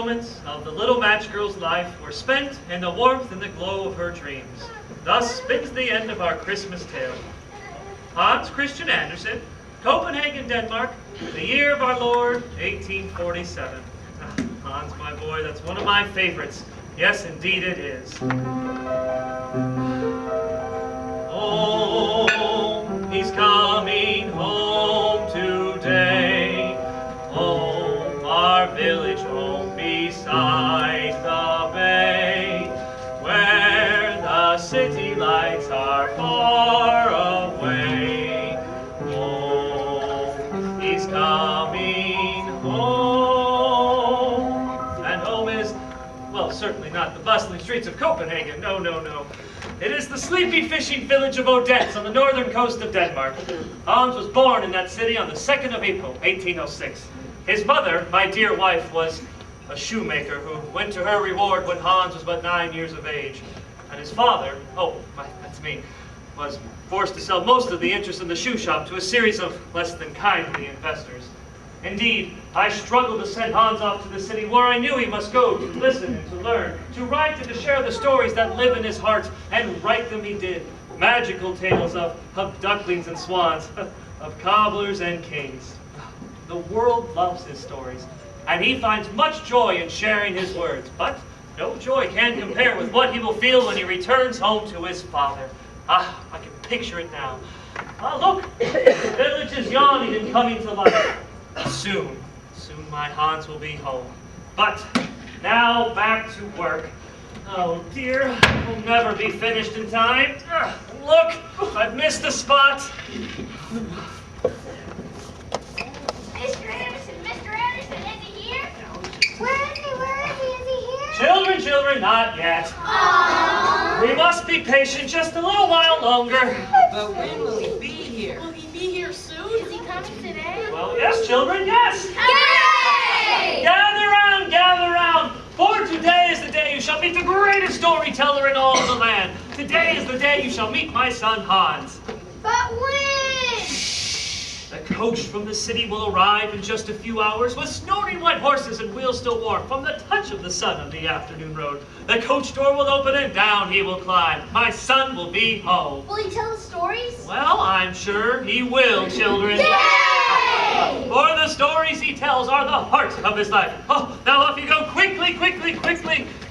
moments of the little match girl's life were spent in the warmth and the glow of her dreams. Thus begins the end of our Christmas tale. Hans Christian Andersen, Copenhagen, Denmark, the year of our Lord, 1847. Hans, my boy, that's one of my favorites. Yes, indeed it is. Oh, he's coming home today. Home, our village home beside the bay, where the city lights are far away. Oh, he's coming home. And home is, well, certainly not the bustling streets of Copenhagen. No, no, no. It is the sleepy fishing village of Odense on the northern coast of Denmark. Hans was born in that city on the 2nd of April, 1806. His mother, my dear wife, was a shoemaker who went to her reward when Hans was but 9 years of age. And his father, that's me, was forced to sell most of the interest in the shoe shop to a series of less than kindly investors. Indeed, I struggled to send Hans off to the city where I knew he must go to listen and to learn, to write and to share the stories that live in his heart, and write them he did. Magical tales of ducklings and swans, of cobblers and kings. The world loves his stories, and he finds much joy in sharing his words, but no joy can compare with what he will feel when he returns home to his father. I can picture it now. Look, the village is yawning and coming to life. Soon my Hans will be home. But now back to work. Oh dear, we'll never be finished in time. Look, I've missed a spot. Mr. Anderson, is he here? Where is he? Is he here? Children, not yet. Aww. We must be patient just a little while longer. But when will he be here? Will he be here soon? Is he coming today? Well, yes, children, yes. Yay! Gather round, for today is the day you shall meet the greatest storyteller in all the land. Today is the day you shall meet my son Hans. But when? The coach from the city will arrive in just a few hours with snoring white horses and wheels still warm from the touch of the sun on the afternoon road. The coach door will open and down he will climb. My son will be home. Will he tell us stories? Well, I'm sure he will, children. Yay! For the stories he tells are the heart of his life. Oh, now off you go, quickly.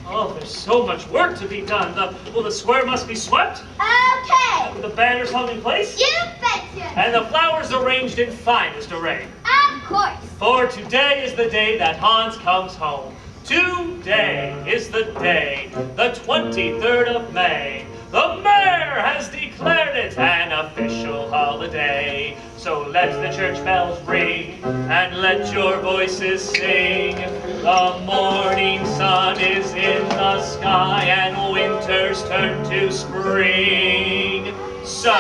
Oh, there's so much work to be done. The square must be swept. Okay. The banners hung in place. You betcha. And the flowers arranged in finest array. Of course. For today is the day that Hans comes home. Today is the day, the 23rd of May. The mayor has declared it an official holiday. So let the church bells ring and let your voices sing. The morning sun is in the sky and winter's turned to spring. So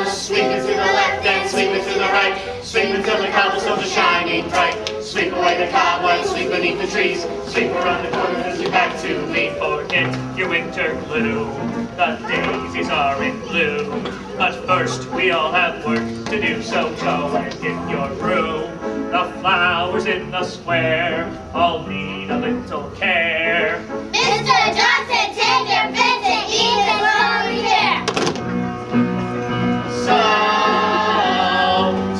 sweep it to the left and sweep it to the right. Sweep until the cobblestones are shining bright. Sweep away the cobwebs, sweep beneath the trees. Sweep around the corner as you back to me. Forget your winter gloom. The daisies are in bloom. But first we all have work to do, so go and get your broom. The flowers in the square all need a little care. Mr. Johnson, take your Vincent, Ethan, over here. So,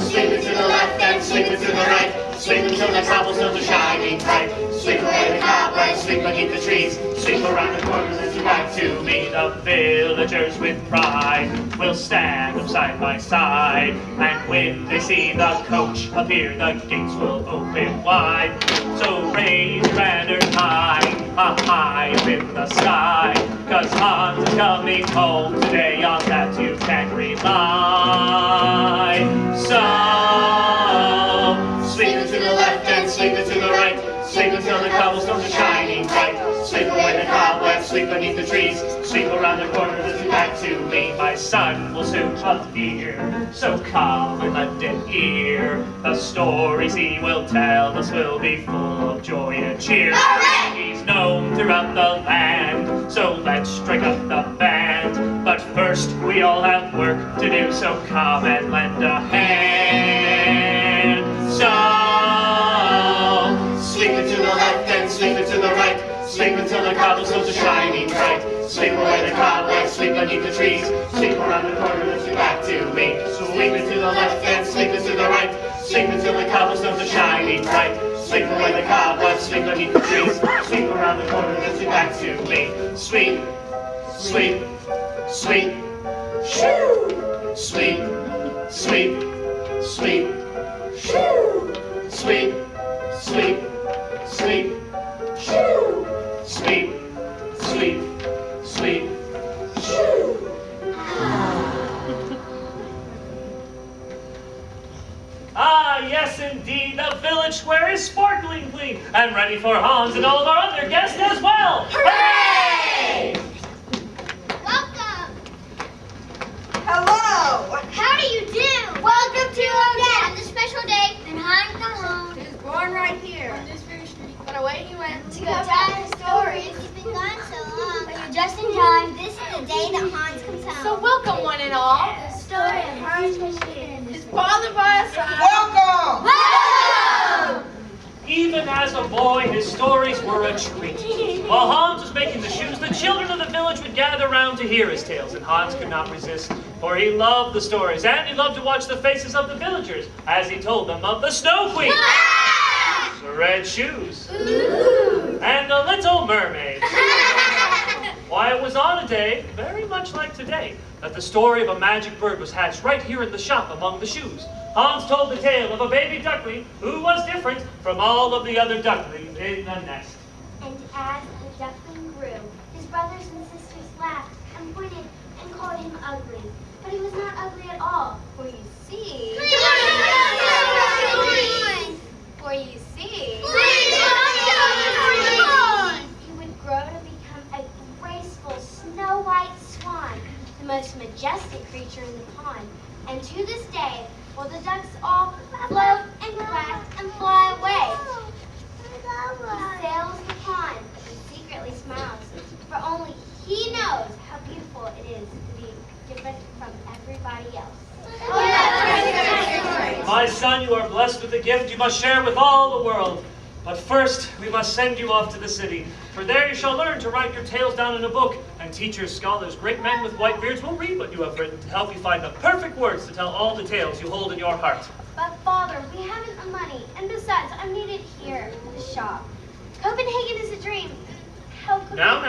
sweep it to the left and sweep it to the right. Sweep until the cobblestones are shining bright. Sweep away the cobwebs, sweep beneath the trees. Sweep around the corners as you back to me. The villagers with pride will stand up side by side. And when they see the coach appear, the gates will open wide. So raise your banners high up in the sky. 'Cause Hans is coming home today, on that you can rely. So sweep it to the left and sweep it to the right. Sweep until the cobblestones are shining bright. Sweep away the cobwebs, sweep beneath the trees. Sweep around the corners as you back to me. My son will soon appear, so come and lend an ear. The stories he will tell us will be full of joy and cheer. Hooray! He's known throughout the land, so let's strike up the band. But first we all have work to do, so come and lend a hand. So sweep it to the left and the cobblestones are shining bright. Sweep away the cobwebs, sweep beneath the trees. Sweep around the corner, lift it back to me. Sweep it to the left and sweep it to the right. Sweep until the cobblestones are shining bright. Sweep away the cobwebs, sweep beneath the trees. Sweep around the corner, lift it back to me. Sweep, sweep, sweep, shoo! Sweep, sweep, sweep, shoo! Sweep, sweep, sweep, shoo! Sweep, sweep, sweep, shoo! Ah, yes, indeed, the village square is sparkling clean and ready for Hans and all of our other guests as well. Hooray! Welcome. Hello! How do you do? Welcome to Odette on this special day. And Hans come home. He was born right here. On this very street. But away he went To go tell his stories. He's been gone so long. But you're just in time. This is the day that Hans comes home. So welcome one and all. The story of Hans Michigan. His father by his side. Welcome! Welcome! Even as a boy, his stories were a treat. While Hans was making the shoes, the children of the village would gather round to hear his tales, and Hans could not resist, for he loved the stories, and he loved to watch the faces of the villagers as he told them of the Snow Queen, the Red Shoes, and the Little Mermaid. Why, it was on a day, very much like today, that the story of a magic bird was hatched right here in the shop among the shoes. Hans told the tale of a baby duckling who was different from all of the other ducklings in the nest. And as the duckling grew, his brothers and sisters laughed and pointed and called him ugly. But he was not ugly at all, for you see... For you see. He would grow to become a graceful snow-white swan, the most majestic creature in the pond. And to this day, while the ducks all float and quack and fly away, he sails the pond and secretly smiles, for only he knows how beautiful it is to be different from everybody else. My son, you are blessed with a gift you must share with all the world. But first, we must send you off to the city, for there you shall learn to write your tales down in a book, and teachers, scholars, great men with white beards will read what you have written to help you find the perfect words to tell all the tales you hold in your heart. But Father, we haven't the money, and besides, I'm needed here at the shop. Copenhagen is a dream. How could Now,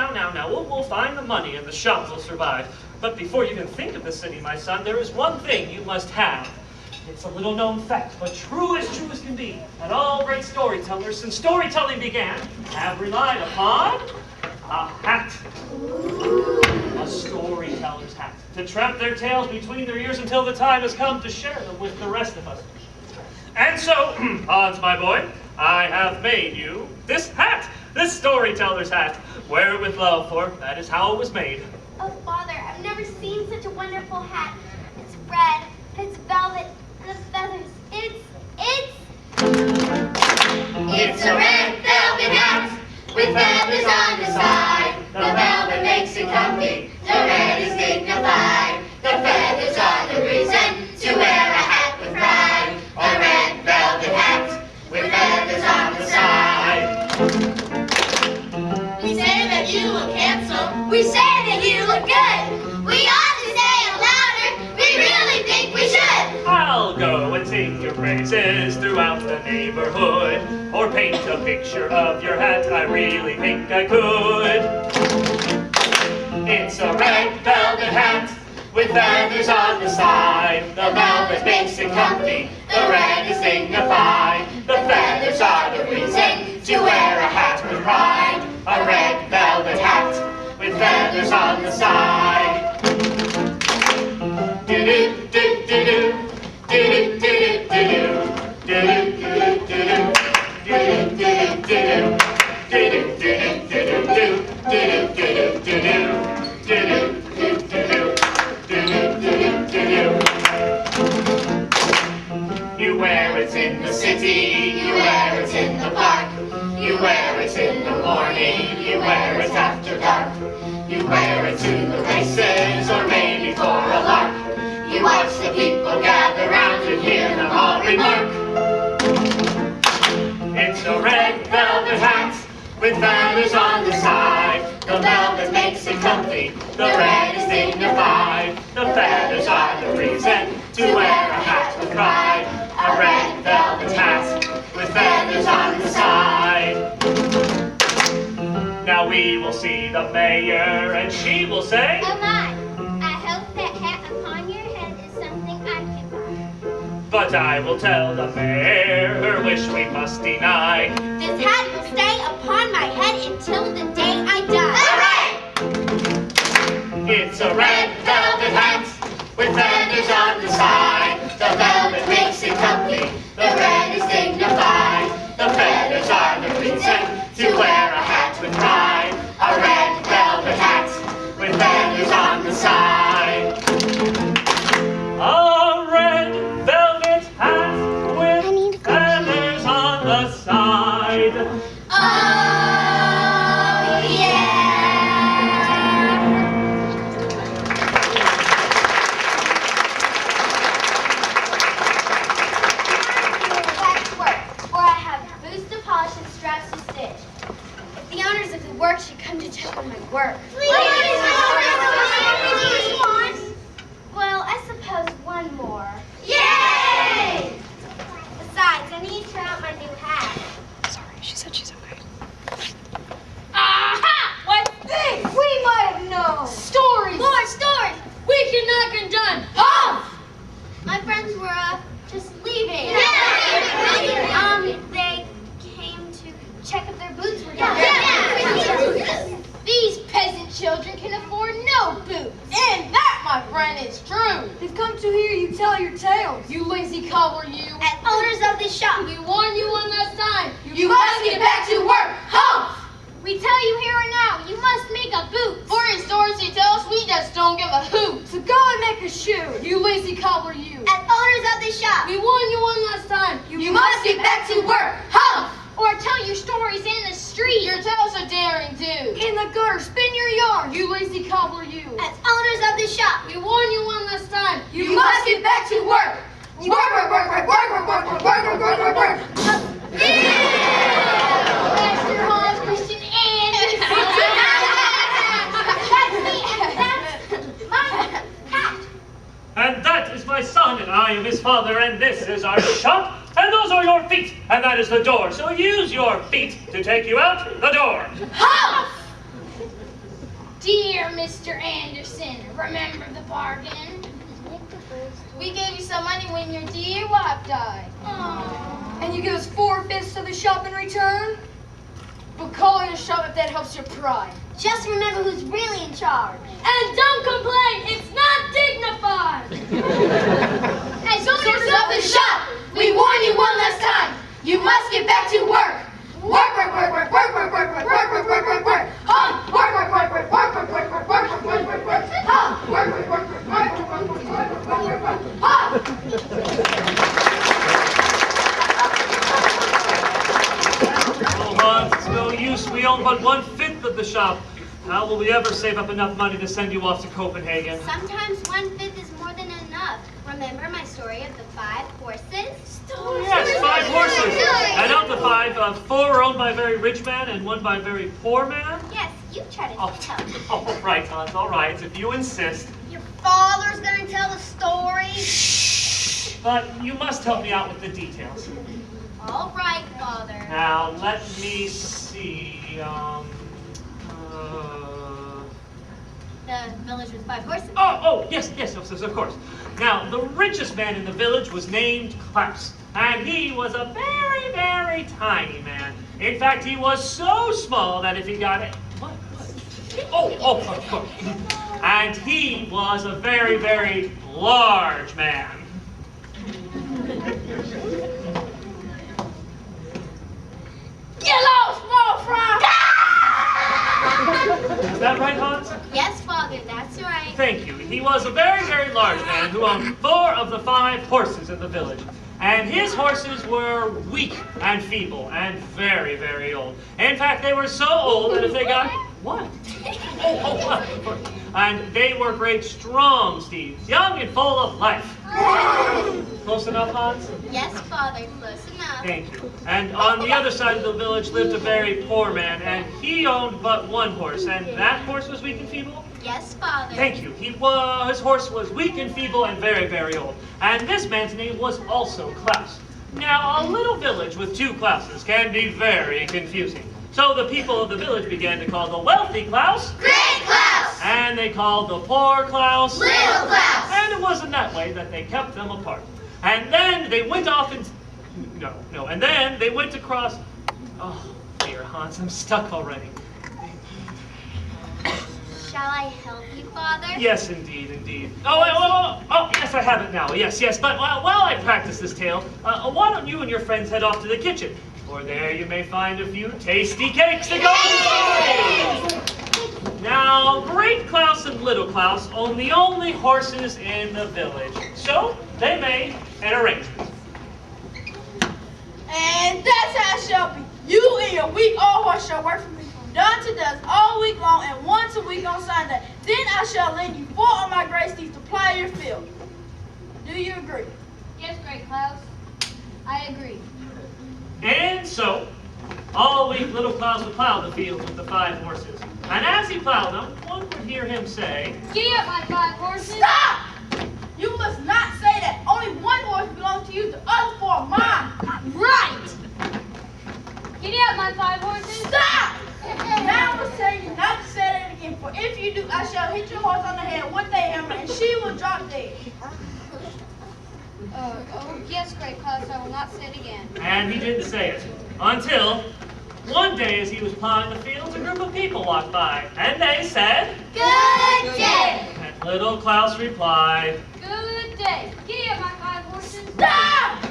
we'll find the money and the shop will survive. But before you can think of the city, my son, there is one thing you must have. It's a little known fact, but true as can be, that all great storytellers since storytelling began have relied upon a hat. A storyteller's hat. To trap their tales between their ears until the time has come to share them with the rest of us. And so, Hans, my boy, I have made you this hat, this storyteller's hat. Wear it with love, for that is how it was made. Oh, Father, I've never seen such a wonderful hat. It's red, it's velvet, and the feathers. It's a red velvet hat with feathers on the side. The velvet makes it comfy, the red is dignified. The feathers are the reason to wear a hat with pride. A red velvet hat with feathers on the side. We say that you look handsome. We say that you look good. We ought to say it louder. We really think we should. I'll go and sing your praises throughout the neighborhood, or paint a picture of your hat, I really think I could. It's a red velvet hat with feathers on the side. The velvet makes it comfy, the red is dignified. The feathers are the reason to wear a hat with pride. A red velvet hat with feathers on the side. Do-do-do-do-do. You wear it in the city, you wear it in the park, you wear it in the morning, you wear it after dark. You wear it to the races or maybe for a lark. You watch the people gather round and hear them all remark. It's a red velvet hat with feathers on the side. The velvet makes it comfy. The red is dignified. The feathers are the reason to wear a hat with pride. A red velvet hat with feathers on the side. Now we will see the mayor, and she will say, Oh my, I hope that hat upon your head is something I can buy. but I will tell the mayor her wish we must deny. This hat will stay upon my head until the day I die. Hooray! It's a Red velvet hat with feathers on the side. The velvet makes it comfy. The red is dignified. The feathers are the reason to wear a hat with pride. A red velvet hat with feathers on the side. A red velvet hat with feathers on the side. Oh yeah! Back to work, where I have boots to polish and straps to stitch. If the owners of the work should come to check on my work. Well, I suppose one more. Yay! Besides, I need to try out my new hat. Aha! What's this? We might have known. Stories. More stories! We can knock and done. Huh? My friends were just leaving. Yeah. They came to check if their boots were Yeah. done. These peasant children can afford no boots. And that, my friend, is true. They've come to hear you tell your tales. You lazy cobbler, you. As owners of this shop, We warn you one last time. You must get back to work. Huh? we tell you here and now, you must make a boot. For his stories he tells, we just don't give a hoot. So go and make a shoe. You lazy cobbler, you. As owners of this shop, We warn you one last time. You must get back to work. Huh? or tell your stories in the street. Your tales are daring do. In the gutter, spin your yarn. You lazy cobbler, you. As owners of this shop, We warn you one last time. You must get back to work. Work, work, work, work, work, work, work, work, work, work, work, work. Master Hans Christian and that's me. That's my hat. And that is my son, and I am his father, and this is our shop, and those are your feet, and that is the door. So use your feet to take you out the door. Humph! Dear Mr. Anderson, remember the bargain? We gave you some money when your dear wife died. And you give us 4/5 of the shop in return? But call it a shop if that helps your pride. Just remember who's really in charge. And don't complain, it's not dignified. As owners of the shop, we warn you one last time. You must get back to work. Work, work, work, work, work, work, work, work, work, work, work, work, work. Huh? Work, work, work, work, work, work, work, work, work, work, work, work, work. Huh? Work, work, work, work, work, work, work, work, work, work, work, work. Huh? Oh, Hans, it's no use. We own but 1/5 of the shop. How will we ever save up enough money to send you off to Copenhagen? Sometimes 1/5 is more than enough. Remember my story of the 5 horses? Yes, 5 horses. And of the 5, 4 are owned by a very rich man and 1 by a very poor man. Yes, you try to Oh, tell. all right, Hans, all right, if you insist. Your father's gonna tell the story? But you must help me out with the details. All right, father. Now, let me see. The village with 5 horses. Yes, of course. Now, the richest man in the village was named Klaus, and he was a very, very tiny man. In fact, he was so small that if he got it, what? Oh, of course. And he was a very, very large man. Get lost, small fry! Is that right, Hans? Yes, father, that's right. Thank you. He was a very, very large man who owned 4 of the 5 horses in the village. And his horses were weak and feeble and very, very old. In fact, they were so old that if they got... What? And they were great, strong steeds, young and full of life. Close enough, Hans? Yes, Father, close enough. Thank you. And on the other side of the village lived a very poor man, and he owned but one horse, and that horse was weak and feeble? Yes, Father. Thank you. His horse was weak and feeble and very, very old. And this man's name was also Klaus. Now, a little village with two Klauses can be very confusing. So the people of the village began to call the wealthy Klaus Great Klaus! and they called the poor Klaus Little Klaus! And it was in that way that they kept them apart. And then they went off and... And then they went across... Oh, dear Hans, I'm stuck already. Shall I help you, Father? Yes, indeed, indeed. Oh, yes, I have it now. Yes. But while I practice this tale, why don't you and your friends head off to the kitchen? For there you may find a few tasty cakes to go with. Now, Great Klaus and Little Klaus own the only horses in the village. So, they made an arrangement. And that's how it shall be. You and your weak-old horse shall work for me from dawn to dusk all week long and once a week on Sunday. Then I shall lend you 4 of my great steeds to plow your field. Do you agree? Yes, Great Klaus. I agree. And so, all week Little Klaus would plow the fields with the 5 horses. And as he plowed them, one would hear him say, Giddy up, my 5 horses. Stop! You must not say that. Only one horse belongs to you, the other 4 are mine. Right! Giddy up, my 5 horses. Stop! Now I will tell you not to say that again, for if you do, I shall hit your horse on the head with a hammer, and she will drop dead. Yes, Great Klaus, I will not say it again. and he didn't say it. Until, one day as he was plowing the fields, a group of people walked by, and they said, Good day! and Little Klaus replied, Good day. Giddy up, my 5 horses. Stop!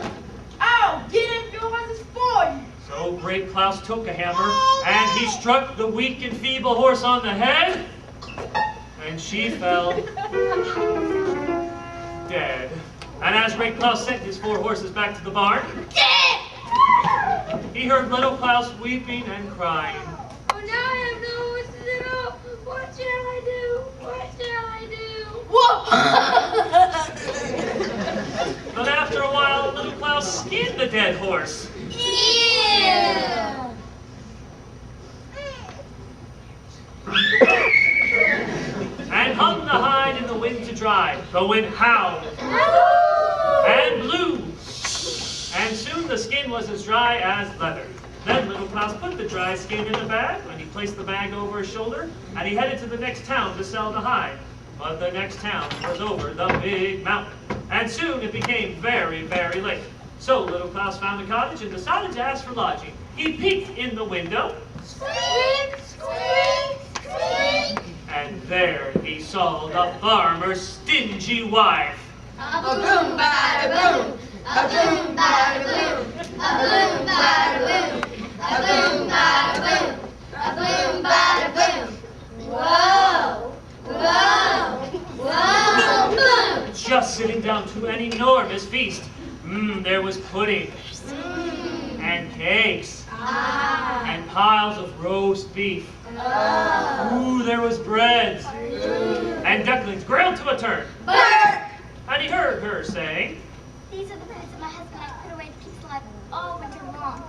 I'll get in your horses for you. So Great Klaus took a hammer, and he struck the weak and feeble horse on the head, and she fell dead. And as Great Klaus sent his 4 horses back to the barn, he heard Little Klaus weeping and crying. Oh, now I have no horses at all. What shall I do? What shall I do? Whoop! But after a while, Little Klaus skinned the dead horse. And hung the hide in the wind to dry. The wind howled and blew, and soon the skin was as dry as leather. Then Little Klaus put the dry skin in a bag, and he placed the bag over his shoulder, and he headed to the next town to sell the hide. But the next town was over the big mountain, and soon it became very, very late. So Little Klaus found a cottage and decided to ask for lodging. He peeked in the window, Squeak, squeak, squeak. and there he saw the farmer's stingy wife. A boom, bada boom. A boom, bada boom. A boom, bada boom. A boom, bada boom. A boom, bada boom. Whoa, whoa, whoa, boom. Just sitting down to an enormous feast. There was pudding, and cakes, and piles of roast beef. Ooh, there was bread, and ducklings grilled to a turn. And he heard her saying, These are the foods that my husband and I put away to keep alive all winter long.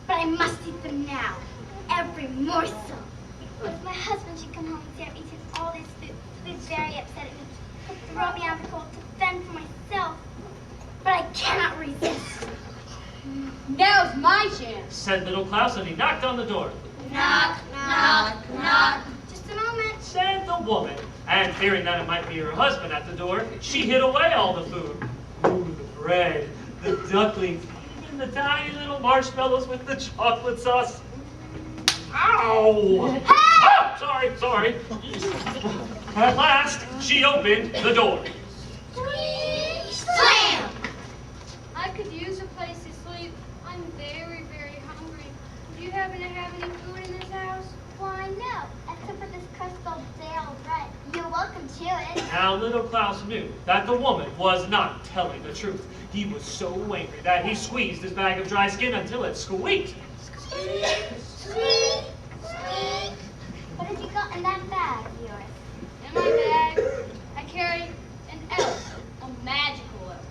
But I must eat them now, every morsel. If my husband should come home and see I've eaten all this food, he'll be very upset at me. He'll throw me out of the cold to fend for myself. But I cannot resist. Now's my chance. said Little Klaus, and he knocked on the door. Knock, knock, knock. Just a moment. Said the woman, and fearing that it might be her husband at the door, she hid away all the food. Ooh, the bread, the ducklings, even the tiny little marshmallows with the chocolate sauce. Ow! Ah, sorry. At last, she opened the door. Slam! I could use a place to sleep. I'm very, very hungry. Do you happen to have any food in this house? Why, no. Except for this crust called stale bread. You're welcome to it. Now Little Klaus knew that the woman was not telling the truth. He was so angry that he squeezed his bag of dry skin until it squeaked. Squeak, squeak, squeak. What have you got in that bag of yours? In my bag, I carry an elf, a magical elf.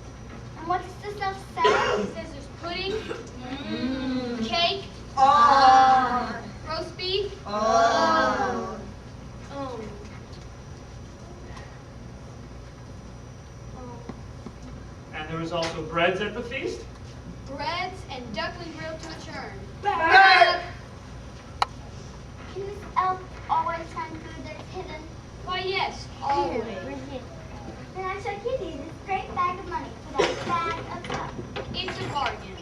And what does the stuff say? It says there's pudding, cake, roast beef, And there was also breads at the feast. breads, and duckling grilled to a churn. Can this elf always find food that's hidden? Why, yes, always. Then I shall give you this great bag of money for that bag of cup. It's a bargain.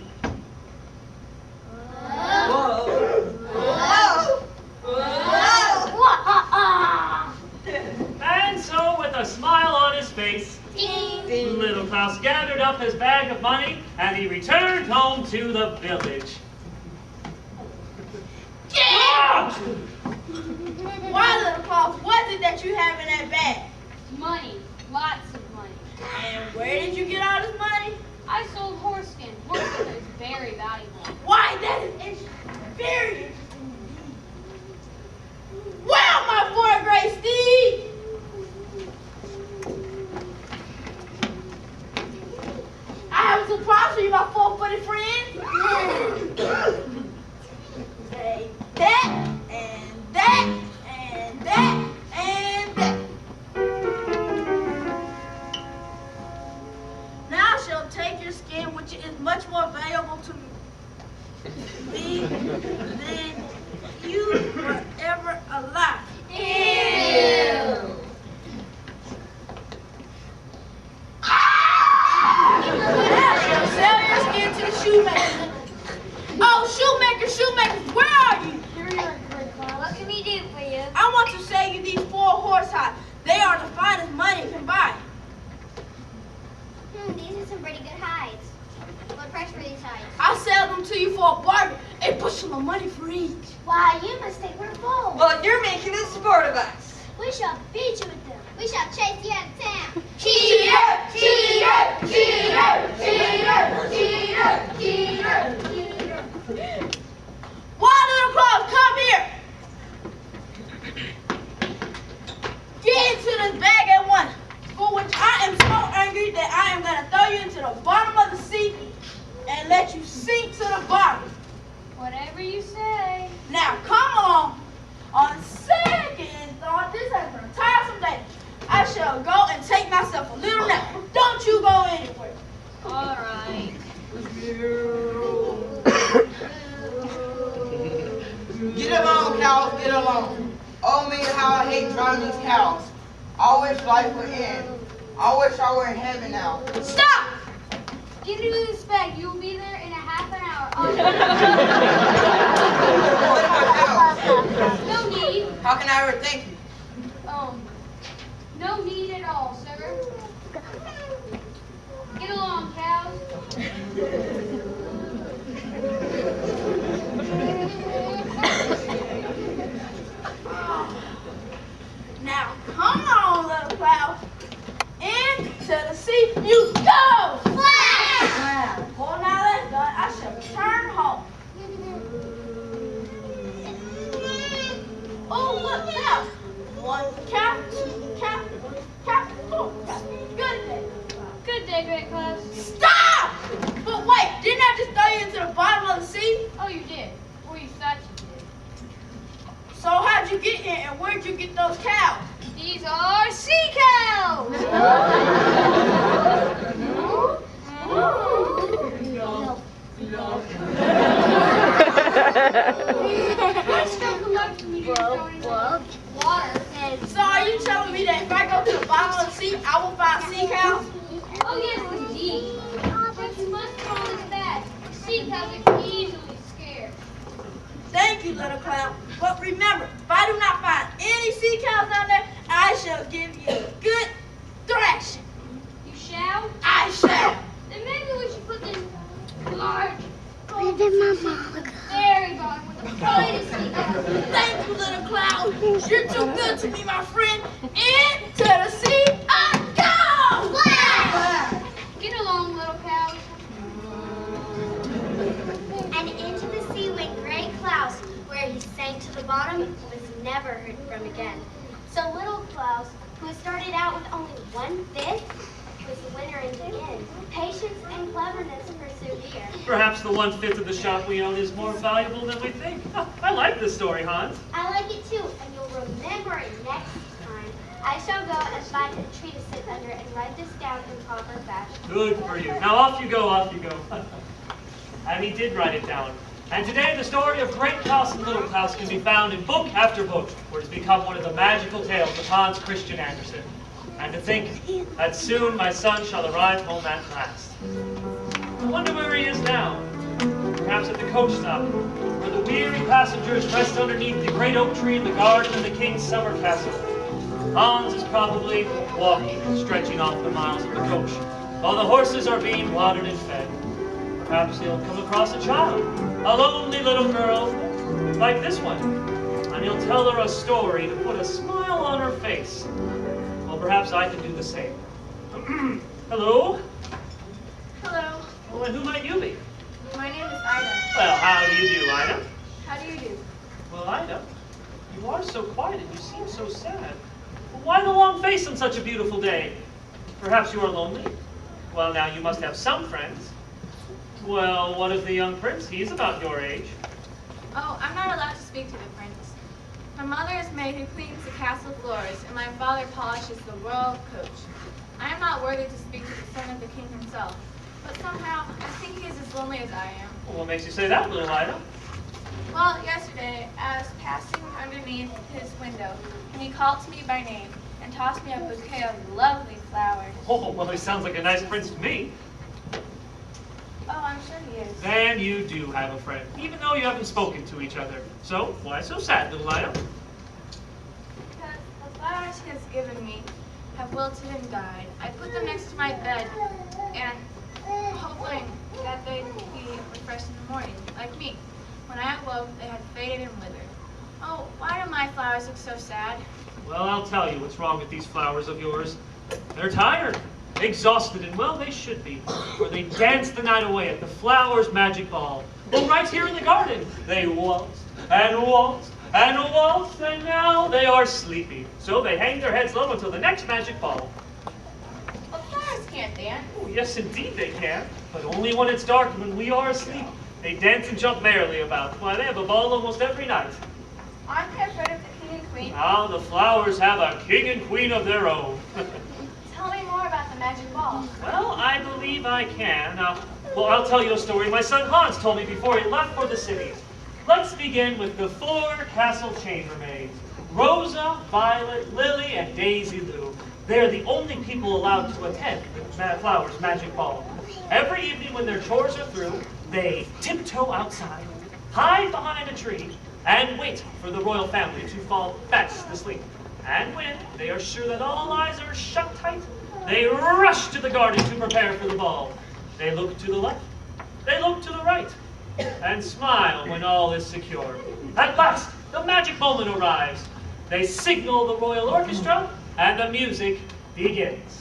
And so, with a smile on his face, Little Klaus gathered up his bag of money and he returned home to the village. Ah! Why, Little Claus, what is it that you have in that bag? Money, lots of money. And where did you get all this money? I sold horse skin. Horse skin is very valuable. Why, that is very interesting. Wow, my fourth grade Steve! I have a surprise for you, my four-footed friend. Take that, and that, and that, and that. Now I shall take your skin, which is much more valuable to me than you were ever alive. Ew. Now I shall sell your skin to the shoemaker. Oh, shoemaker, where are you? What can we do for you? I want to sell you these 4 horse hides. They are the finest money can buy. These are some pretty good hides. What price for these hides? I'll sell them to you for a bargain. A bushel of money for each. Why, you must think we're fools. Well, you're making a sport of us. We shall beat you with them. We shall chase you out of town. Cheater, cheater, cheater, cheater, cheater, cheater, cheater. Why, Little Claus, come here. Get into this bag at once, for which I am so angry that I am going to throw you into the bottom of the sea and let you sink to the bottom. Whatever you say. Now, come along. On second thought, this has been a tiresome day. I shall go and take myself a little nap. Don't you go anywhere. All right. Get along, cows, get along. Oh me, how I hate driving these cows. I wish life would end. I wish I were in heaven now. Stop! Get into this bag. You will be there in a half an hour. What about cows? No need. How can I ever thank you? No need at all, sir. Get along, cows. Now, come on, Little Claus. Into the sea you go! Flash! Well, now that's done. I shall return home. Oh, look now. 1 cow, 2 cow, 3 cow, 4 cow. Good day. Good day, Great Klaus. Stop! But wait, didn't I just throw you into the bottom of the sea? Oh, you did. Or you thought you did. So how'd you get here and where'd you get those cows? These are sea cows. Let's go collect from you. Water. So are you telling me that if I go to the bottom of the sea, I will find sea cows? Oh, yes, indeed. But you must call this bad. Sea cows are easily scared. Thank you, Little Clown. But remember, if I do not find any sea cows down there, I shall give you a good thrashing. You shall? I shall. Then maybe we should put this large, very bottom with the finest sea cows. Thank you, Little Clown. You're too good to me, my friend. Into the sea I go! Get along, little cows. And into the sea went Great Klaus, where he sank to the bottom and was never heard from again. So Little Klaus, who started out with only 1/5, was the winner in the end. Patience and cleverness persevere. Perhaps the 1/5 of the shop we own is more valuable than we think. I like this story, Hans. I like it too, and you'll remember it next time. I shall go and find a tree to sit under and write this down in proper fashion. Good for you. Now off you go, off you go. And he did write it down. And today the story of Great Klaus and Little Klaus can be found in book after book, where it's become one of the magical tales of Hans Christian Andersen. And to think that soon my son shall arrive home at last. I wonder where he is now. Perhaps at the coach stop, where the weary passengers rest underneath the great oak tree in the garden of the king's summer castle. Hans is probably walking, stretching off the miles of the coach, while the horses are being watered and fed. Perhaps he'll come across a child, a lonely little girl, like this one, and he'll tell her a story to put a smile on her face. Well, perhaps I can do the same. Hello? Hello, Well, and who might you be? my name is Ida. Well, how do you do, Ida? How do you do? Well, Ida, you are so quiet and you seem so sad. Why the long face on such a beautiful day? Perhaps you are lonely? Well, now you must have some friends. Well, what of the young prince? He's about your age. Oh, I'm not allowed to speak to the prince. My mother is maid who cleans the castle floors, and my father polishes the royal coach. I am not worthy to speak to the son of the king himself, but somehow I think he is as lonely as I am. Well, what makes you say that, little Ida? Well, yesterday I was passing underneath his window, and he called to me by name and tossed me a bouquet of lovely flowers. Oh, well, he sounds like a nice prince to me. Oh, I'm sure he is. Then you do have a friend, even though you haven't spoken to each other. So, why so sad, little Ida? Because the flowers he has given me have wilted and died. I put them next to my bed, and hoping that they'd be refreshed in the morning, like me. When I awoke, they had faded and withered. Oh, why do my flowers look so sad? Well, I'll tell you what's wrong with these flowers of yours. They're tired, exhausted, and well, they should be. For they danced the night away at the flowers' magic ball. Well, right here in the garden, they waltzed and waltzed and waltzed, and now they are sleepy. So they hang their heads low until the next magic ball. Well, flowers can't dance. Oh, yes, indeed they can, but only when it's dark and when we are asleep. They dance and jump merrily about. Why, they have a ball almost every night. Aren't they afraid of the king and queen? Now the flowers have a king and queen of their own. Tell me more about the magic ball. Well, I believe I can. Well, I'll tell you a story my son Hans told me before he left for the city. Let's begin with the 4 castle chambermaids. Rosa, Violet, Lily, and Daisy Lou. They're the only people allowed to attend the flowers' magic ball. Every evening when their chores are through, they tiptoe outside, hide behind a tree, and wait for the royal family to fall fast asleep. And when they are sure that all eyes are shut tight, they rush to the garden to prepare for the ball. They look to the left, they look to the right, and smile when all is secure. At last, the magic moment arrives. They signal the royal orchestra, and the music begins.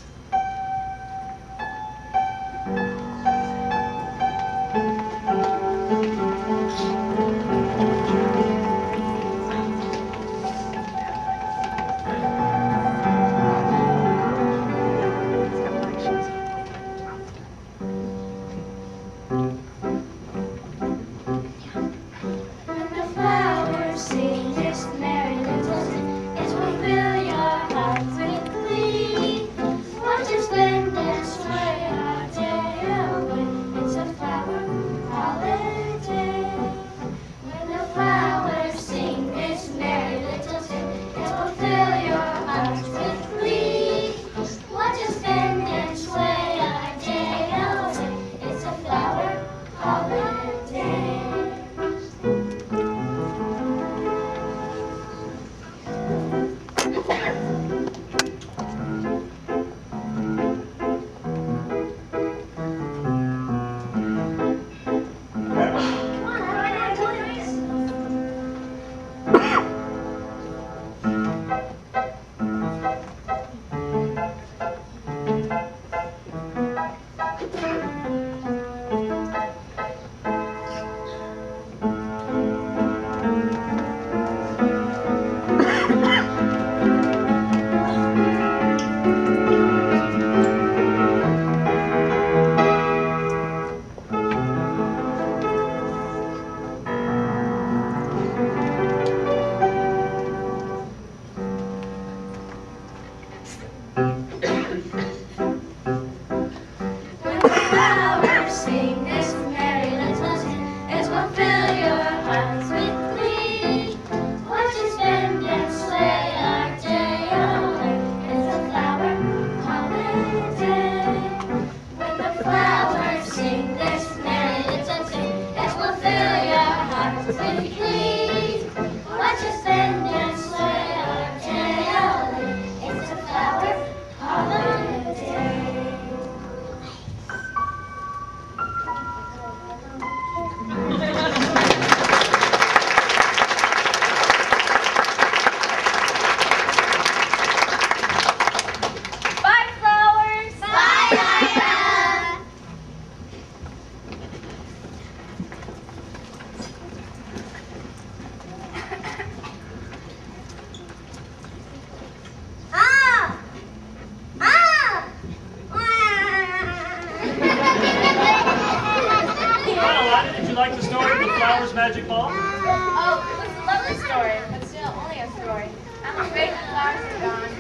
Ida, did you like the story of the Flowers' Magic Ball? Oh, it was a lovely story, but still only a story. I'm afraid the flowers are gone, and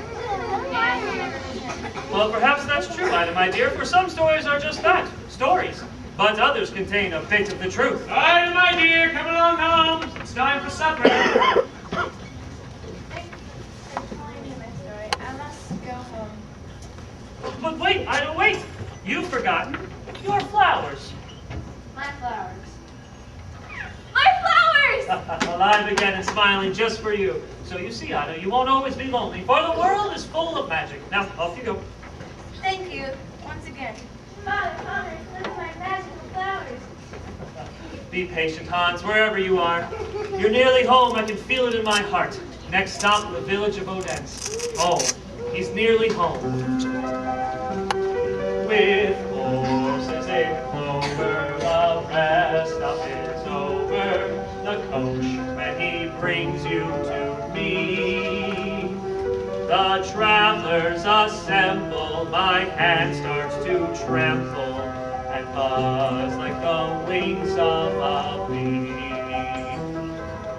we'll never return. Well, perhaps that's true, Ida, my dear, for some stories are just that, stories. But others contain a bit of the truth. Ida, my dear, come along home. It's time for supper. Thanks for telling me my story. I must go home. But wait, Ida, wait! You've forgotten your flowers. My flowers. My flowers! Alive again and smiling just for you. So you see, Ida, you won't always be lonely, for the world is full of magic. Now, off you go. Thank you, once again. Father, look at my magical flowers. Be patient, Hans, wherever you are. You're nearly home. I can feel it in my heart. Next stop, the village of Odense. Oh, he's nearly home. With horses in clover, the rest stop is over. The coachman, he brings you to me. The travelers assemble, my hand starts to tremble and buzz like the wings of a bee.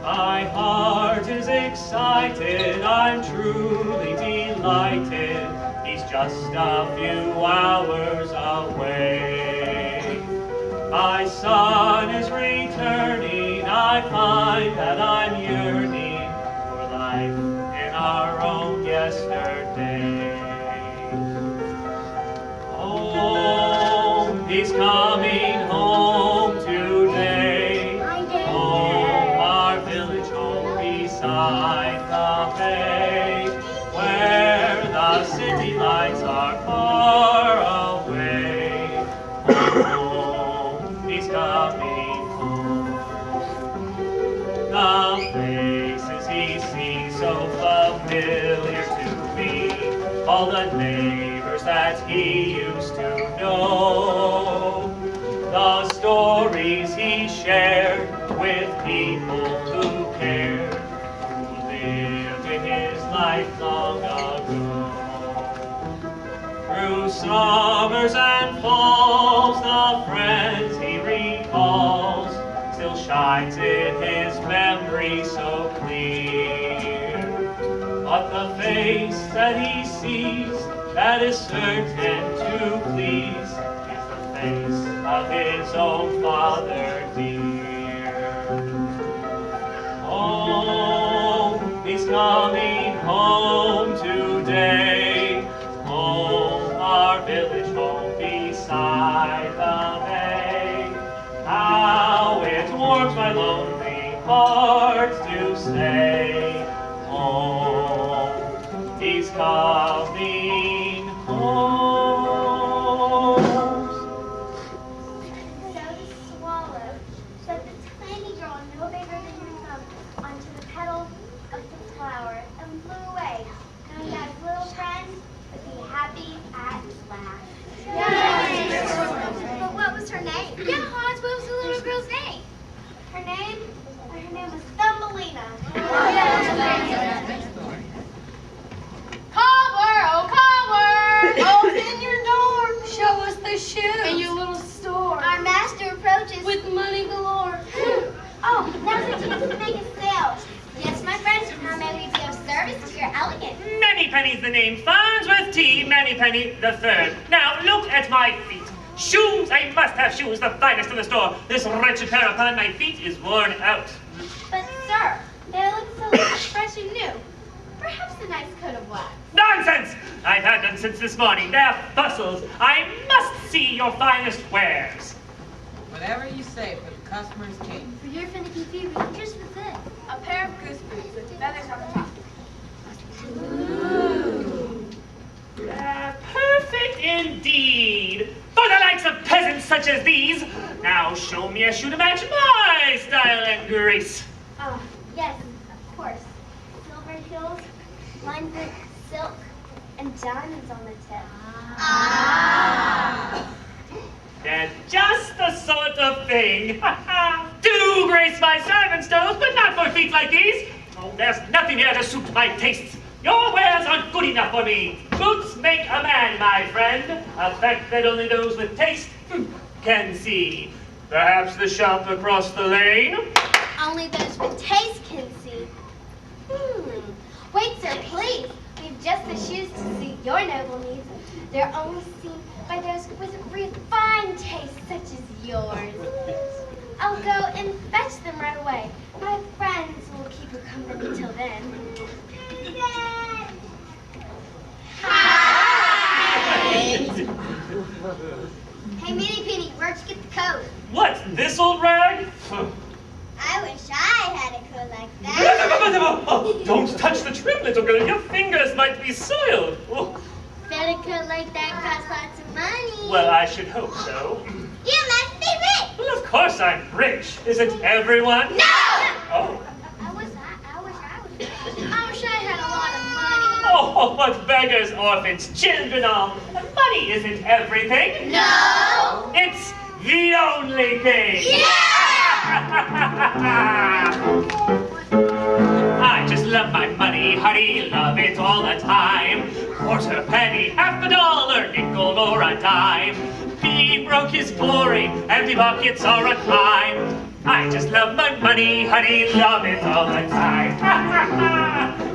My heart is excited, I'm truly delighted. He's just a few hours away. My son is returning, I find that I'm yearning for life in our own yesterday. Oh, he's coming home today. Home, our village home beside the bay, where the city lights are far away. Home, he's coming home. The faces he sees so familiar to me, all the neighbors that he used to know, the stories he shared with people who cared, who lived in his life long ago. Through summers and falls, the friends he recalls still shines in his memory so clear. But the face that he sees that is certain to please is the face of his own father dear. Oh, he's coming home today. Home, our village home beside the bay. How it warms my lonely heart to say, home, he's coming home. So the swallow set the tiny girl, no bigger than your thumb, onto the petals of the flower and flew away, knowing that his little friend would be happy at last. But what was her name? Yeah, Hans, what was the little girl's name? Her name was Thumbelina. Cobbler, oh cobbler, open your door. Show us the shoes in your little store. Our master approaches With money galore. Oh, now's the chance to make a sale. Yes, my friends, how may we be of service to your elegance? Many pennies the name, farms with tea, many penny the third. Now look at my feet. Shoes, I must have shoes, the finest in the store. This wretched pair upon my feet is worn out. But sir, they look so fresh and new. Perhaps a nice coat of wax. Nonsense! I've had them since this morning. They're bustles. I must see your finest wares. Whatever you say, but the customer's king. For your finicky fever, just for this. A pair of goose boots with feathers on the top. Perfect indeed. For the likes of peasants such as these. Now show me a shoe to match my style and grace. Oh, yes, of course. Silver heels, lined with silk, and diamonds on the tip. They're just the sort of thing. Do grace my servant's toes, but not for feet like these. Oh, there's nothing here to suit my tastes. Your wares aren't good enough for me. Boots make a man, my friend. A fact that only those with taste can see. Perhaps the shop across the lane? Only those with taste can see. Wait, sir, please. We've just the shoes to suit your noble needs. They're only seen by those with refined taste such as yours. I'll go and fetch them right away. My friends will keep you company till then. Hi! Hey, Minnie Penny, where'd you get the coat? What, this old rag? I wish I had a coat like that. Oh, don't touch the trim, little girl. Your fingers might be soiled. Oh. Bet a coat like that costs lots of money. Well, I should hope so. You must be rich. Well, of course I'm rich. Isn't everyone? No! Oh. I wish I was rich. I wish I had a lot of money. Oh, what beggars, orphans, children all. Money isn't everything. No! It's the only thing. I just love my money, honey, love it all the time. Quarter penny, half a dollar, nickel or a dime. Being broke is boring, empty pockets are a crime. I just love my money, honey, love it all the time.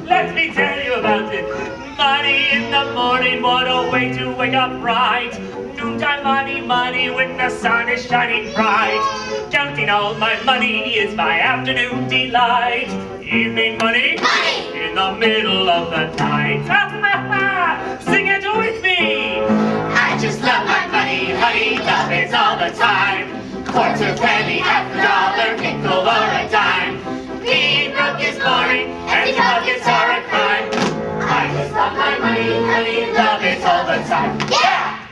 Let me tell you about it. Money in the morning, what a way to wake up right. Noontime money, money when the sun is shining bright. Counting all my money is my afternoon delight. Evening money, Money! In the middle of the night. Sing it with me. I just love my money, honey, love it all the time. Quarter penny, half a dollar, nickel or a dime. Being broke is boring, empty pockets are a crime. I just love my money, honey, love it all the time. Yeah!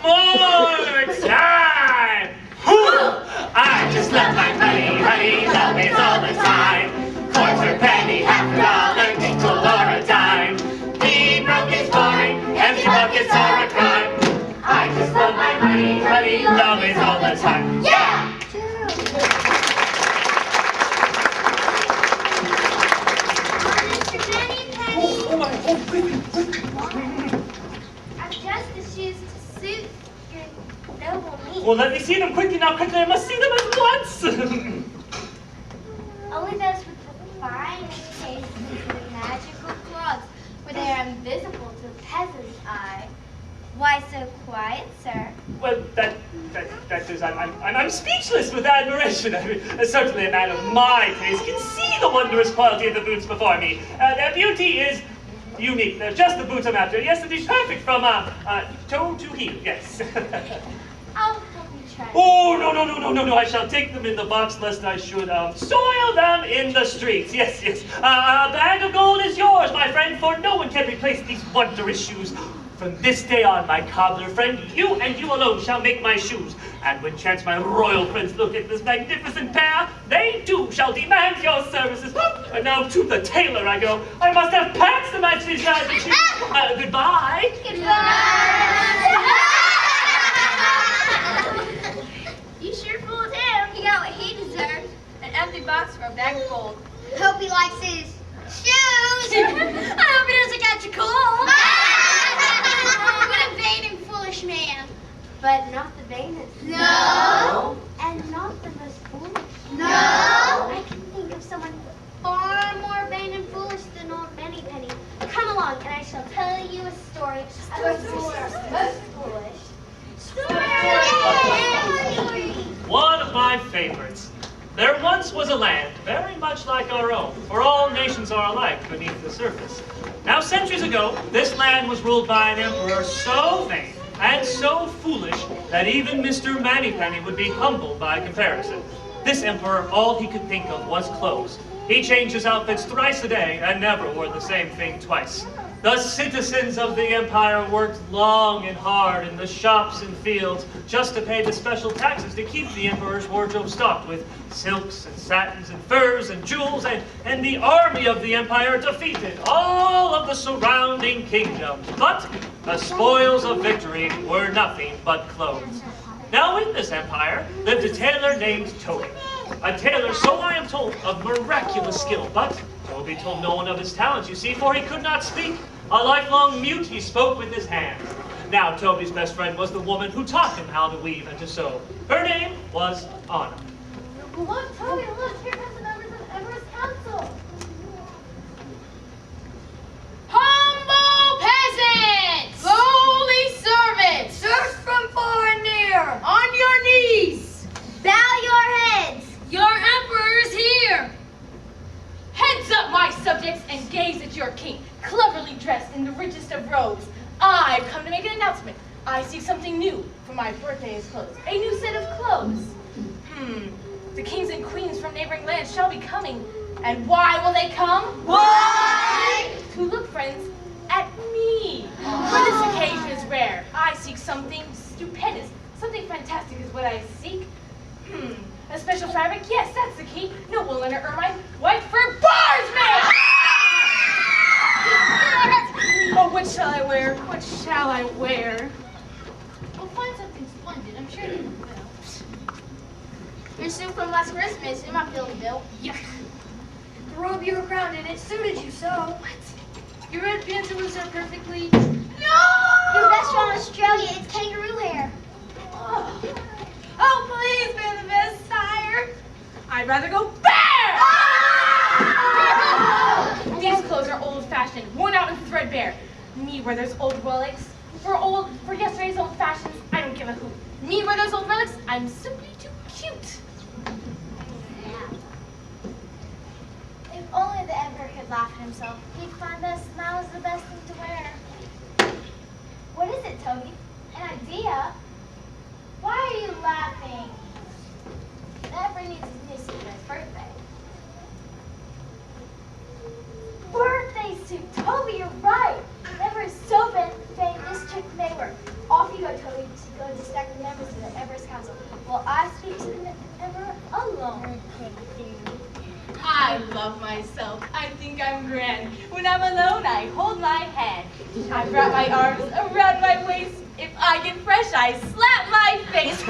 One more time! I just love my money, honey, love it all the time. Quarter penny, half a dollar, nickel or a dime. Being broke is boring, empty pockets are a crime. I just love my money, honey, love it all the time. Yeah! I've just the shoes to suit your noble needs. Well, let me see them quickly now, quickly. I must see them at once. Only those with the finest taste and the magical clogs, where they are invisible to the peasant's eye. Why so quiet, sir? Well, that is, I'm speechless with admiration. I mean, certainly a man of my taste can see the wondrous quality of the boots before me. Their beauty is unique. They're just the boots I'm after. Yes, it is perfect from toe to heel. Yes. I'll help you try. Oh, no. I shall take them in the box lest I should soil them in the streets. Yes. A bag of gold is yours, my friend, for no one can replace these wondrous shoes. From this day on, my cobbler friend, you and you alone shall make my shoes. And when chance my royal friends look at this magnificent pair, they too shall demand your services. And now to the tailor I go. I must have pants to match these guys. Goodbye. You sure fooled him. He got what he deserved. An empty box for a bag of gold. Hope he likes his shoes. I hope he doesn't catch a cold. What a vain and foolish man. But not the vainest. No. And not the most foolish. No. I can think of someone far more vain and foolish than old Benny Penny. Come along, and I shall tell you a story of a most foolish. Story! One of my favorites. There once was a land very much like our own, for all nations are alike beneath the surface. Now, centuries ago, this land was ruled by an emperor so vain and so foolish that even Mr. Mannypenny would be humbled by comparison. This emperor, all he could think of was clothes. He changed his outfits thrice a day and never wore the same thing twice. The citizens of the empire worked long and hard in the shops and fields just to pay the special taxes to keep the emperor's wardrobe stocked with silks and satins and furs and jewels, and the army of the empire defeated all of the surrounding kingdoms. But the spoils of victory were nothing but clothes. Now in this empire lived a tailor named Toby. A tailor, so I am told, of miraculous skill. But Toby told no one of his talents, you see, for he could not speak. A lifelong mute, he spoke with his hands. Now, Toby's best friend was the woman who taught him how to weave and to sew. Her name was Anna. Look, Toby, look, here comes the members of Everest Council. Humble peasants! Lowly servants, Search from far and near! on your knees. Bow your heads. Your emperor is here! Heads up, my subjects, and gaze at your king, cleverly dressed in the richest of robes. I've come to make an announcement. I seek something new, for my birthday is close. A new set of clothes. The kings and queens from neighboring lands shall be coming. And why will they come? Why? To look, friends, at me. For this occasion is rare. I seek something stupendous. Something fantastic is what I seek. A special fabric? Yes, that's the key. No woolen or ermine. White fur bars me! Oh, what shall I wear? What shall I wear? We'll find something splendid. I'm sure you will. Your suit from last Christmas. You're not feeling built. Yuck. The robe you were crowned in, it suited you so. What? Your red pantaloons are perfectly... Your best from Australia, it's kangaroo hair. Oh, please, be the best, sire. I'd rather go bare! These clothes are old-fashioned, worn out and threadbare. Me wear those old relics. For yesterday's old fashions, I don't give a hoot. Me wear those old relics, I'm simply too cute. If only the emperor could laugh at himself, he'd find that a smile is the best thing to wear. What is it, Toby? An idea? Why are you laughing? The emperor needs his new suit for his birthday. Birthday suit! Toby, you're right! The emperor is so vain, this trick may work. Off you go, Toby, to go distract the members of the Everest Council, while I speak to the emperor alone. I love myself. I think I'm grand. When I'm alone, I hold my head. I wrap my arms around my waist. If I get fresh, I slap my face.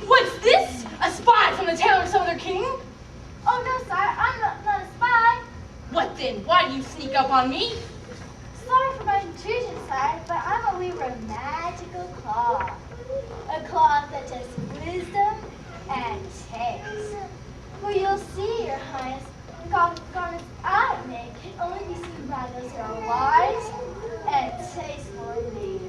What's this? A spy from the tailor of some other king? Oh no, sire, I'm not a spy. What then? Why do you sneak up on me? Sorry for my intrusion, sire, but I'm a weaver of magical cloth. A cloth that tests wisdom and taste. For you'll see, your highness, the garments I make can only be seen by those who are wise and tasteful indeed.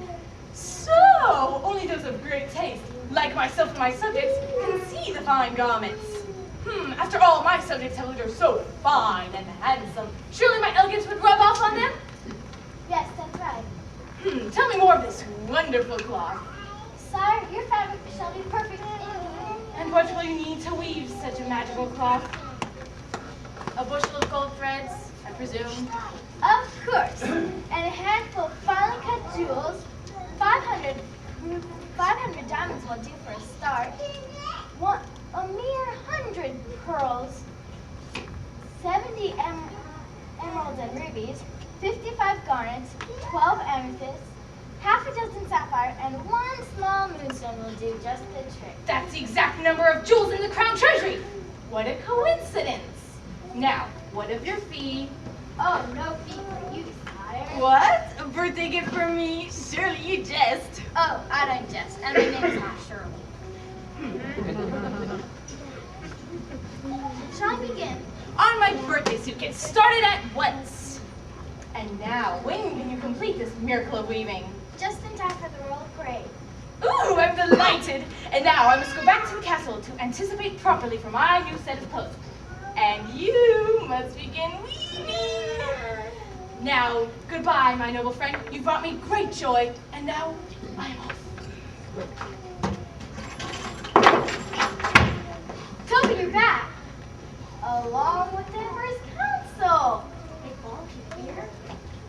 So, only those of great taste, like myself and my subjects, can see the fine garments. After all, my subjects have looked so fine and handsome. Surely my elegance would rub off on them? Yes, that's right. Tell me more of this wonderful cloth. Sire, your fabric shall be perfect indeed. And what will you need to weave such a magical cloth? A bushel of gold threads, I presume. Of course. And a handful of finely cut jewels. 500 diamonds will do for a start. A mere 100 pearls. 70 emeralds and rubies. 55 garnets. 12 amethysts. Half a dozen sapphires, and one small moonstone will do just the trick. That's the exact number of jewels in the crown treasury. What a coincidence. Now, what of your fee? Oh, no fee for you, sire. What? A birthday gift for me? Surely you jest. Oh, I don't jest, and my name is not Shirley. Shall I begin? On my birthday suit, get started at once. And now, when can you complete this miracle of weaving? Just in time for the royal parade. Ooh, I'm delighted. And now I must go back to the castle to anticipate properly for my new set of clothes. And you must begin weaving. Now, goodbye, my noble friend. You brought me great joy. And now, I'm off. Toby, you're back. Along with the Emperor's Council. Hey, Paul, you here?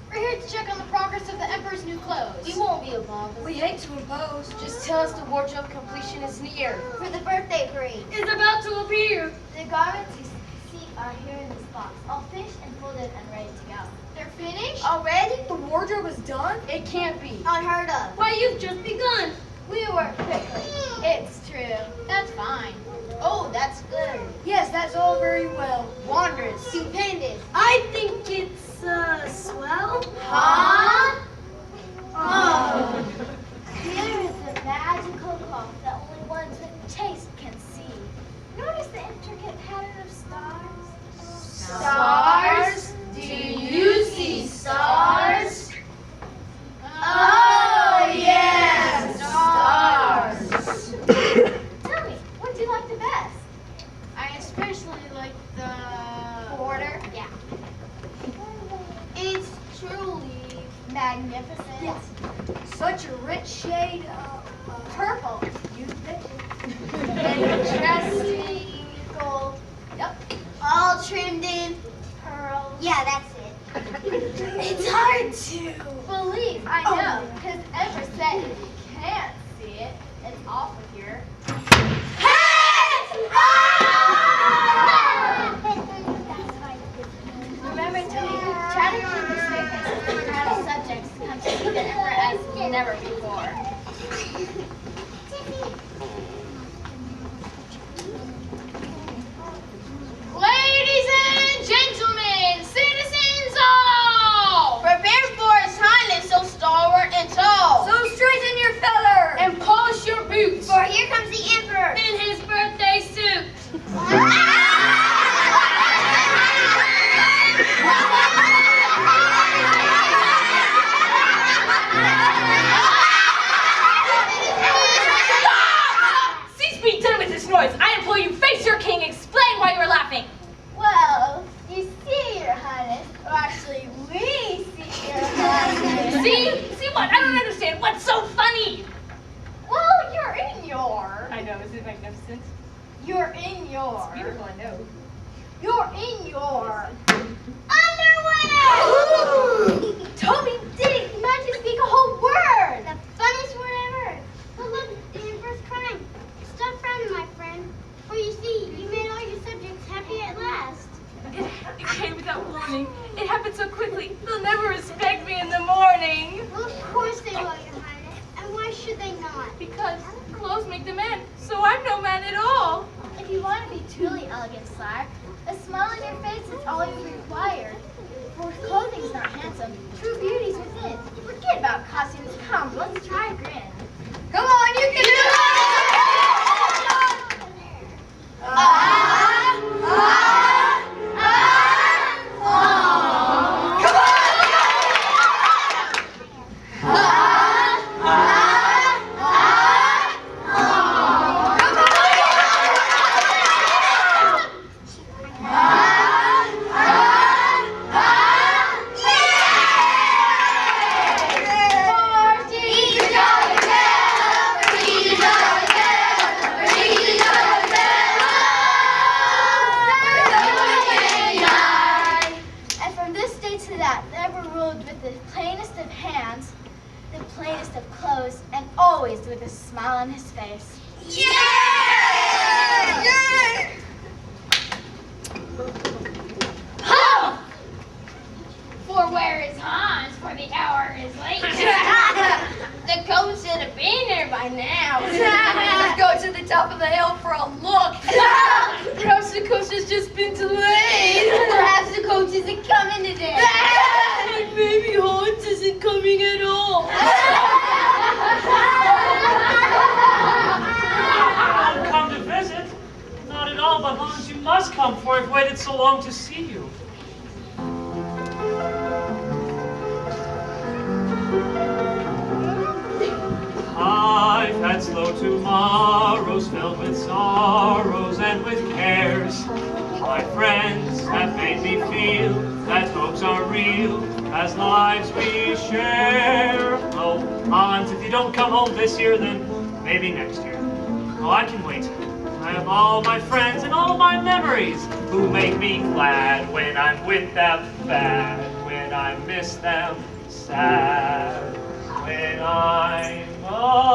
We're here to check on the progress of the Emperor's us new clothes. We won't be abolished. We hate to impose. Just tell us the wardrobe completion is near. For the birthday parade. It's about to appear. The garments you see are here in this box, all finished and folded and ready to go. They're finished? Already? The wardrobe is done? It can't be. Unheard of. Why, you've just begun. We work quickly. It's true. That's fine. Oh, that's good. Yes, that's all very well. Wondrous. Stupendous. I think it's, swell. Huh? Oh. Here is the magical cloth that only ones with taste can see. Notice the intricate pattern of stars. Stars? Do you see stars? Oh, yes, stars. Tell me, what do you like the best? I especially like the Border? Yeah. It's truly Magnificent. Yes. Such a rich shade of Purple. you bet. Interesting. Gold. Yep. All trimmed in pearls. Yeah, that's it. It's hard to. Believe, I know, because ever said if you can't see it, it's off of your Remember to try to keep the statements of crowd subjects come to see the emperor as never before. Ladies and gentlemen, citizens all, prepare for His Highness so stalwart and tall, So straighten your feather. and polish your boots For here comes the emperor. in his birthday suit. Cease being done with this noise. I implore you, face your king. Explain why you are laughing. Well, you see, Your Highness, or actually we see, Your Highness. See what? I don't understand. What's so funny? Well, you're in your. I know. Is it magnificent? You're in your. Beautiful, I know. You're in your underwear! Toby didn't meant to speak a whole word! The funniest word ever! But look, the emperor's crying. Stop frowning, my friend. For you see, you made all your subjects happy at last. It came without warning. It happened so quickly. They'll never respect me in the morning. Well, of course they will, Your Highness. And why should they not? Because clothes make the man, so I'm no man at all. If you want to be truly elegant, sire, a smile on your face is all you require. For clothing's not handsome, true beauty's within. Forget about costumes. Come, let's try a grin. Come on, you can do it. And from this day to that, ever ruled with the plainest of hands, the plainest of clothes, and always with a smile on his face. Huh! For where is Hans? For the hour is late. The coat should have been there by now. Let's go to the top of the hill for a look. Perhaps the coach has just been delayed. Perhaps the coach isn't coming today. And maybe Hans isn't coming at all. I've come to visit. Not at all, but Hans, you must come, for I've waited so long to see you. I've had slow tomorrows filled with sorrows and with cares. My friends have made me feel that hopes are real as lives we share. Oh, Hans, if you don't come home this year, then maybe next year. Oh, I can wait. I have all my friends and all my memories who make me glad when I'm with them, bad when I miss them, sad. that I'm alone.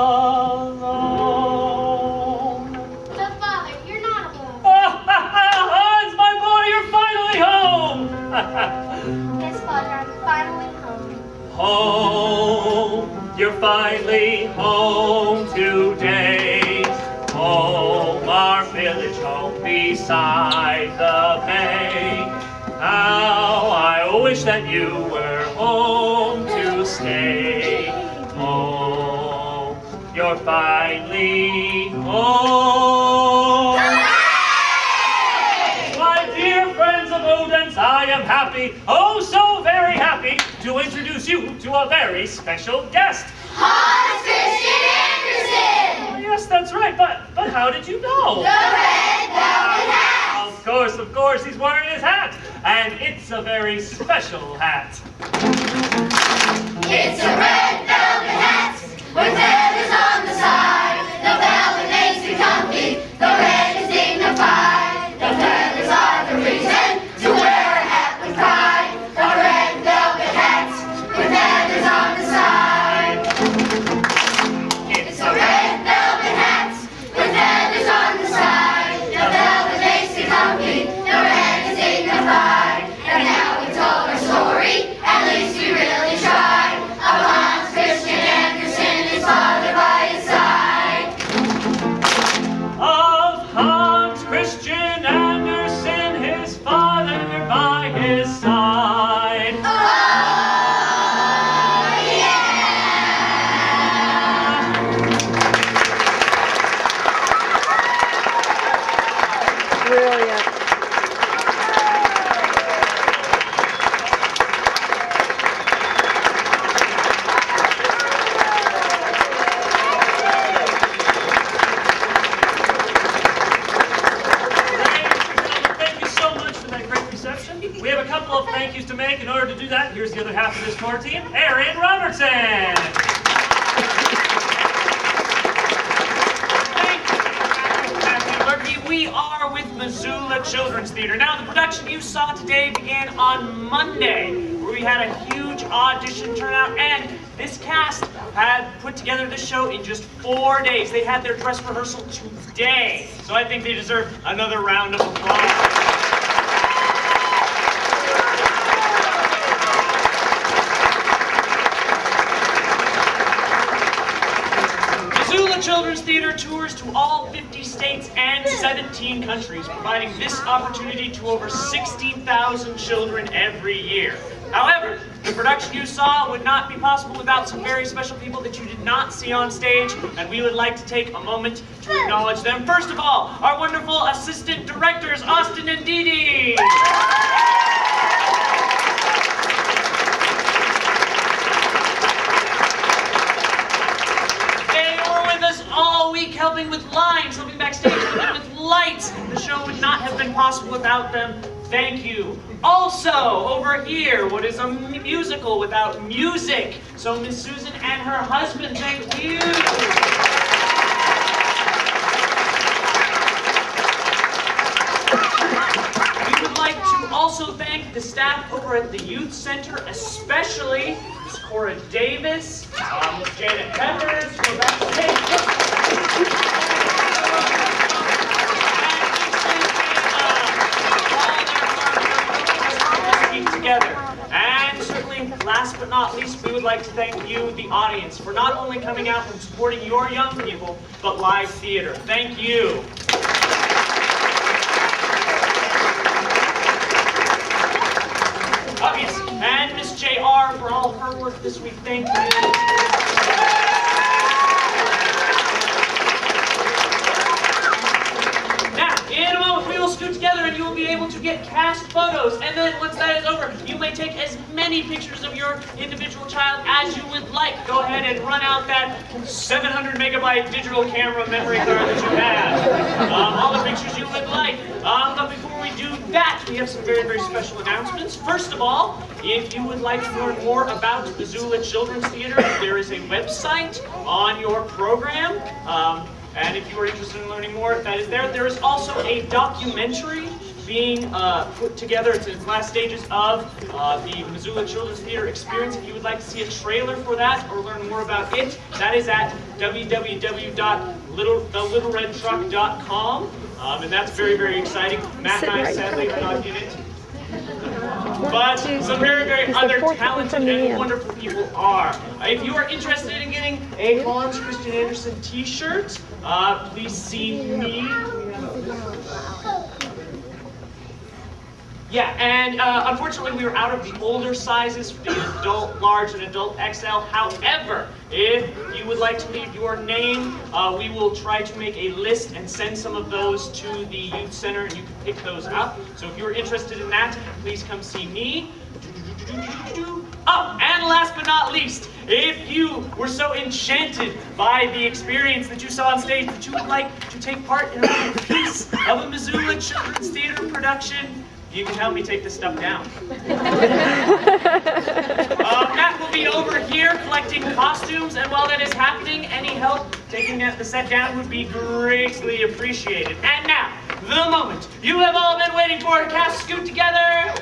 But Father, you're not alone. Hans, my boy, you're finally home! Yes, Father, I'm finally home. Home, you're finally home today. Home, our village home beside the bay. How I wish that you were home to stay. Home, you're finally home. My dear friends of Odense, I am happy, oh so very happy, to introduce you to a very special guest. Hans Christian Andersen! Oh, yes, that's right, but how did you know? The red velvet hat! Of course, he's wearing his hat, and it's a very special hat. It's a red velvet hat with feathers on the side. The velvet makes it comfy, the red is dignified. The feathers are the reason to wear a hat with pride. A red velvet hat with feathers on the side. It's a red velvet hat with feathers on the side. The velvet makes it comfy, the red is dignified. And now we told our story, at least we really tried. Of Hans Christian Andersen, his father by his side. Of Hans Christian Andersen, his father by his side. Oh, yeah! Brilliant. Thank you so much for that great reception. We have a couple of thank yous to make. In order to do that, here's the other half of this tour team, Aaron Robertson. We are with Missoula Children's Theater. Now, the production you saw today began on Monday, where we had a huge audition turnout, and this cast had put together this show in just 4 days. They had their dress rehearsal today, so I think they deserve another round of applause. Missoula Children's Theater tours to all 50 states and 17 countries, providing this opportunity to over 60,000 children every year. However, the production you saw would not be possible without some very special people that you did not see on stage, and we would like to take a moment to acknowledge them. First of all, our wonderful assistant directors, Austin and Dee Dee. All week helping with lines, helping backstage, helping with lights. The show would not have been possible without them. Thank you. Also, over here, what is a musical without music? So Miss Susan and her husband, thank you. We would like to also thank the staff over at the Youth Center, especially Miss Cora Davis, Miss Janet Peppers, who are backstage. Together. And certainly, last but not least, we would like to thank you, the audience, for not only coming out and supporting your young people, but live theater. Thank you. Oh, yes, and Miss JR for all of her work this week. Thank you. In a moment, we will scoot together and you will be able to get cast photos. And then once that is over, you may take as many pictures of your individual child as you would like. Go ahead and run out that 700 megabyte digital camera memory card that you have. All the pictures you would like. But before we do that, we have some very, very special announcements. First of all, if you would like to learn more about Missoula Children's Theater, there is a website on your program. And if you are interested in learning more, that is there. There is also a documentary being put together. It's its last stages of the Missoula Children's Theater Experience. If you would like to see a trailer for that or learn more about it, that is at www.thelittleredtruck.com. And that's very, very exciting. Matt and I sadly are not in it. But some very, very other talented and wonderful people are. If you are interested in getting a Hans Christian Andersen t-shirt, please see me. Yeah, and unfortunately we were out of the older sizes for the adult large and adult XL. However, if you would like to leave your name, we will try to make a list and send some of those to the youth center, and you can pick those up. So if you're interested in that, please come see me. Oh, and last but not least, if you were so enchanted by the experience that you saw on stage that you would like to take part in a piece of a Missoula Children's Theater production, you can help me take this stuff down. Matt will be over here collecting costumes, and while that is happening, any help taking the set down would be greatly appreciated. And now, the moment you have all been waiting for, cast scoot together.